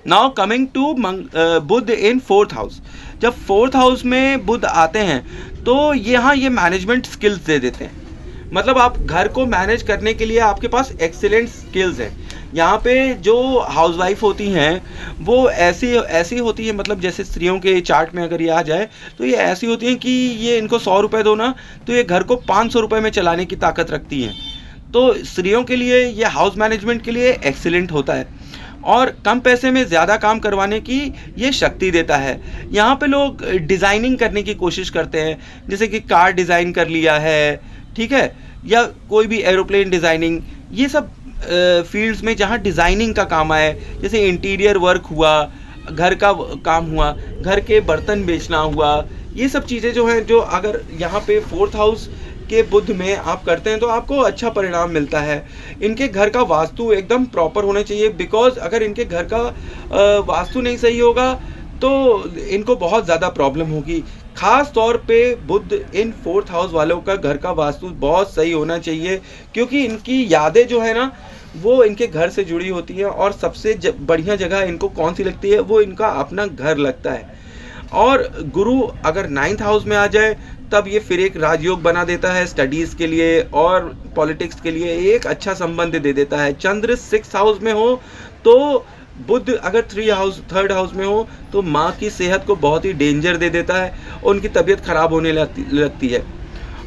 Now coming to Budh in 4th house. जब 4th house में बुध आते हैं तो यहाँ ये मैनेजमेंट स्किल्स दे देते हैं। मतलब आप घर को मैनेज करने के लिए आपके पास एक्सीलेंट स्किल्स हैं। यहाँ पे जो हाउसवाइफ होती हैं वो ऐसी होती है, मतलब जैसे स्त्रियों के चार्ट में अगर ये आ जाए तो ये ऐसी होती हैं कि ये इनको 100 रुपये दो ना तो ये घर को 500 रुपये में चलाने की ताकत रखती हैं। तो स्त्रियों के लिए ये हाउस मैनेजमेंट के लिए एक्सीलेंट होता है और कम पैसे में ज़्यादा काम करवाने की ये शक्ति देता है। यहाँ पे लोग डिज़ाइनिंग करने की कोशिश करते हैं, जैसे कि कार डिज़ाइन कर लिया है, ठीक है, या कोई भी एरोप्लेन डिज़ाइनिंग, ये सब फील्ड्स में जहाँ डिज़ाइनिंग का काम आए, जैसे इंटीरियर वर्क हुआ, घर का काम हुआ, घर के बर्तन बेचना हुआ, ये सब चीज़ें जो हैं, जो अगर यहाँ पे 4th हाउस के बुध में आप करते हैं तो आपको अच्छा परिणाम मिलता है। इनके घर का वास्तु एकदम प्रॉपर होना चाहिए, बिकॉज अगर इनके घर का वास्तु नहीं सही होगा तो इनको बहुत ज़्यादा प्रॉब्लम होगी। ख़ास तौर पे बुध इन 4th हाउस वालों का घर का वास्तु बहुत सही होना चाहिए, क्योंकि इनकी यादें जो है ना वो इनके घर से जुड़ी होती हैं और सबसे बढ़िया जगह इनको कौन सी लगती है, वो इनका अपना घर लगता है। और गुरु अगर 9th हाउस में आ जाए तब ये फिर एक राजयोग बना देता है स्टडीज़ के लिए और पॉलिटिक्स के लिए एक अच्छा संबंध दे देता है। चंद्र 6th हाउस में हो तो बुध अगर 3rd हाउस में हो तो माँ की सेहत को बहुत ही डेंजर दे देता है, उनकी तबीयत ख़राब होने लगती है।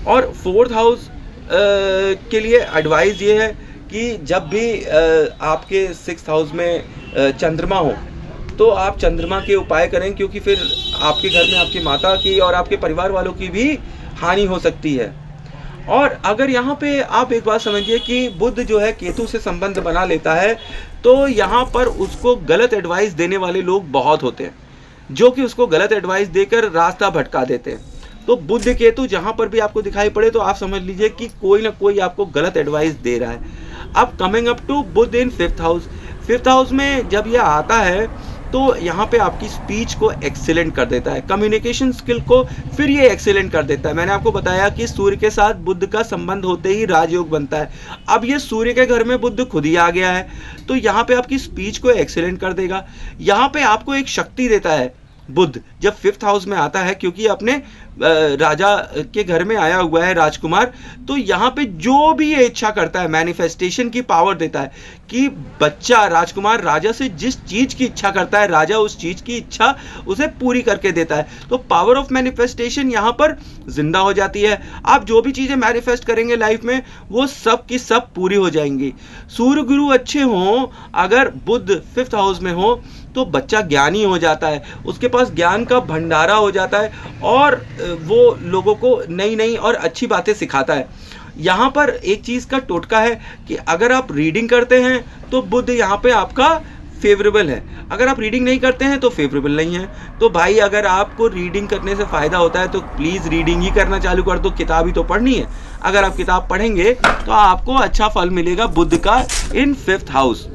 और 4th हाउस के लिए एडवाइस ये है कि जब भी आपके 6th हाउस में चंद्रमा हो तो आप चंद्रमा के उपाय करें, क्योंकि फिर आपके घर में आपकी माता की और आपके परिवार वालों की भी हानि हो सकती है। और अगर यहाँ पे आप एक बात समझिए कि बुध जो है केतु से संबंध बना लेता है तो यहाँ पर उसको गलत एडवाइस देने वाले लोग बहुत होते हैं, जो कि उसको गलत एडवाइस देकर रास्ता भटका देते हैं। तो बुध केतु जहाँ पर भी आपको दिखाई पड़े तो आप समझ लीजिए कि कोई ना कोई आपको गलत एडवाइस दे रहा है। अब coming up to Budh in 5th house. 5th house में जब यह आता है तो यहाँ पे आपकी स्पीच को एक्सीलेंट कर देता है, कम्युनिकेशन स्किल को फिर ये एक्सीलेंट कर देता है। मैंने आपको बताया कि सूर्य के साथ बुध का संबंध होते ही राजयोग बनता है। अब ये सूर्य के घर में बुध खुद ही आ गया है तो यहाँ पे आपकी स्पीच को एक्सीलेंट कर देगा। यहाँ पे आपको एक शक्ति देता है बुध जब 5th हाउस में आता है, क्योंकि अपने राजा के घर में आया हुआ है राजकुमार, तो यहाँ पे जो भी ये इच्छा करता है मैनिफेस्टेशन की पावर देता है कि बच्चा राजकुमार राजा से जिस चीज़ की इच्छा करता है राजा उस चीज़ की इच्छा उसे पूरी करके देता है। तो पावर ऑफ मैनिफेस्टेशन यहाँ पर जिंदा हो जाती है। आप जो भी चीज़ें मैनिफेस्ट करेंगे लाइफ में वो सब की सब पूरी हो जाएंगी। सूर्य गुरु अच्छे हों, अगर बुध 5th हाउस में हो तो बच्चा ज्ञानी हो जाता है, उसके पास ज्ञान का भंडारा हो जाता है और वो लोगों को नई नई और अच्छी बातें सिखाता है। यहाँ पर एक चीज़ का टोटका है कि अगर आप रीडिंग करते हैं तो बुध यहाँ पे आपका फेवरेबल है, अगर आप रीडिंग नहीं करते हैं तो फेवरेबल नहीं है। तो भाई अगर आपको रीडिंग करने से फ़ायदा होता है तो प्लीज़ रीडिंग ही करना चालू कर दो, किताब ही तो पढ़नी है। अगर आप किताब पढ़ेंगे तो आपको अच्छा फल मिलेगा बुध का इन 5th हाउस।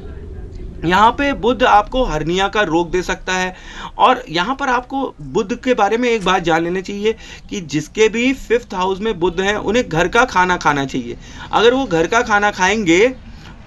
यहाँ पे बुध आपको हर्निया का रोग दे सकता है। और यहाँ पर आपको बुध के बारे में एक बात जान लेनी चाहिए कि जिसके भी 5th हाउस में बुध हैं उन्हें घर का खाना खाना चाहिए। अगर वो घर का खाना खाएंगे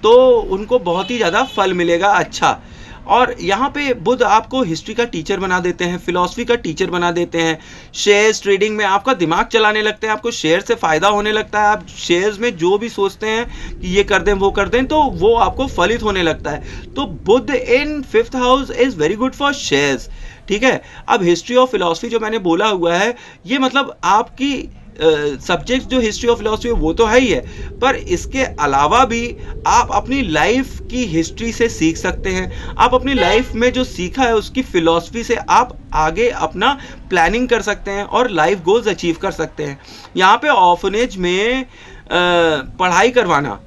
तो उनको बहुत ही ज़्यादा फल मिलेगा अच्छा। और यहाँ पे बुध आपको हिस्ट्री का टीचर बना देते हैं, फिलॉसफी का टीचर बना देते हैं, शेयर्स ट्रेडिंग में आपका दिमाग चलाने लगते हैं, आपको शेयर से फ़ायदा होने लगता है। आप शेयर्स में जो भी सोचते हैं कि ये कर दें वो कर दें तो वो आपको फलित होने लगता है। तो बुध in 5th house is very good for shares, ठीक है। अब हिस्ट्री और फिलॉसफी जो मैंने बोला हुआ है ये मतलब आपकी सब्जेक्ट जो हिस्ट्री और फिलॉसफी वो तो है ही है, पर इसके अलावा भी आप अपनी लाइफ की हिस्ट्री से सीख सकते हैं। आप अपनी लाइफ में जो सीखा है उसकी फिलॉसफी से आप आगे अपना प्लानिंग कर सकते हैं और लाइफ गोल्स अचीव कर सकते हैं। यहाँ पे ऑर्फनेज में पढ़ाई करवाना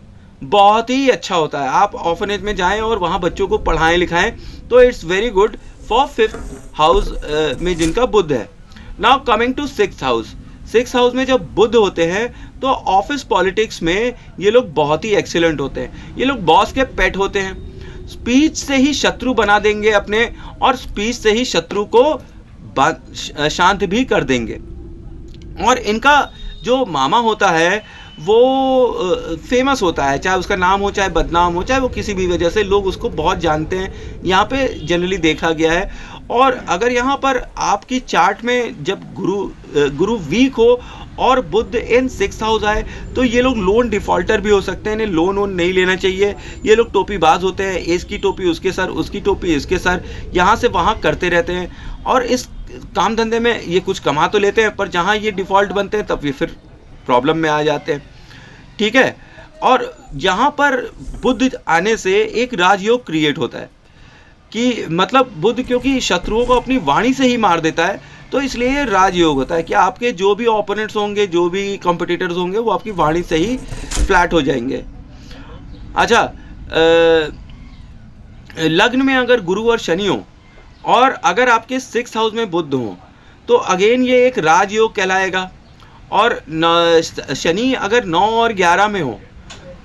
बहुत ही अच्छा होता है। आप ऑर्फनेज में जाएं और वहाँ बच्चों को पढ़ाएं लिखाएं तो it's very good for 5th house में जिनका बुध है। Now coming to 6th house. 6th house में जब बुध होते हैं तो ऑफिस पॉलिटिक्स में ये लोग बहुत ही एक्सीलेंट होते हैं। ये लोग बॉस के पेट होते हैं, स्पीच से ही शत्रु बना देंगे अपने और स्पीच से ही शत्रु को शांत भी कर देंगे। और इनका जो मामा होता है वो फेमस होता है, चाहे उसका नाम हो चाहे बदनाम हो, चाहे वो किसी भी वजह से लोग उसको बहुत जानते हैं, यहाँ पे जनरली देखा गया है। और अगर यहाँ पर आपकी चार्ट में जब गुरु वीक हो और बुध इन 6th हाउस आए तो ये लोग लोन डिफॉल्टर भी हो सकते हैं, इन्हें लोन वोन नहीं लेना चाहिए। ये लोग टोपीबाज होते हैं, इसकी टोपी उसके सर, उसकी टोपी इसके सर, यहाँ से वहाँ करते रहते हैं और इस काम धंधे में ये कुछ कमा तो लेते हैं, पर जहाँ ये डिफ़ॉल्ट बनते हैं तब ये फिर प्रॉब्लम में आ जाते हैं। ठीक है, और यहाँ पर बुध आने से एक राजयोग क्रिएट होता है कि मतलब बुध क्योंकि शत्रुओं को अपनी वाणी से ही मार देता है, तो इसलिए ये राजयोग होता है कि आपके जो भी ओपोनेंट्स होंगे, जो भी कॉम्पिटिटर्स होंगे, वो आपकी वाणी से ही फ्लैट हो जाएंगे। अच्छा, लग्न में अगर गुरु और शनि हो और अगर आपके 6th हाउस में बुध हो तो अगेन ये एक राजयोग कहलाएगा। और शनि अगर 9 और 11 में हो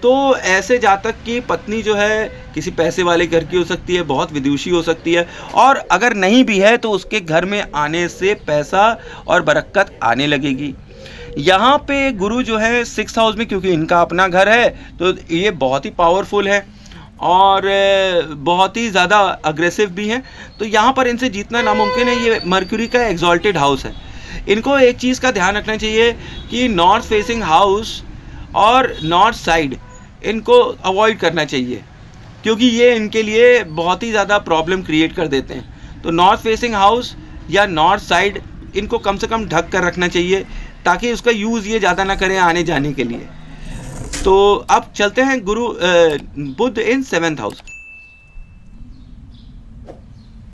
तो ऐसे जातक की पत्नी जो है किसी पैसे वाले घर की हो सकती है, बहुत विदुषी हो सकती है, और अगर नहीं भी है तो उसके घर में आने से पैसा और बरकत आने लगेगी। यहाँ पे गुरु जो है 6th हाउस में, क्योंकि इनका अपना घर है तो ये बहुत ही पावरफुल है और बहुत ही ज़्यादा अग्रेसिव भी हैं, तो यहाँ पर इनसे जीतना नामुमकिन है। ये मर्क्यूरी का एग्जॉल्टेड हाउस है। इनको एक चीज़ का ध्यान रखना चाहिए कि नॉर्थ फेसिंग हाउस और नॉर्थ साइड इनको अवॉइड करना चाहिए, क्योंकि ये इनके लिए बहुत ही ज़्यादा प्रॉब्लम क्रिएट कर देते हैं। तो नॉर्थ फेसिंग हाउस या नॉर्थ साइड इनको कम से कम ढक कर रखना चाहिए ताकि उसका यूज़ ये ज़्यादा ना करें आने जाने के लिए। तो अब चलते हैं बुध इन 7th हाउस।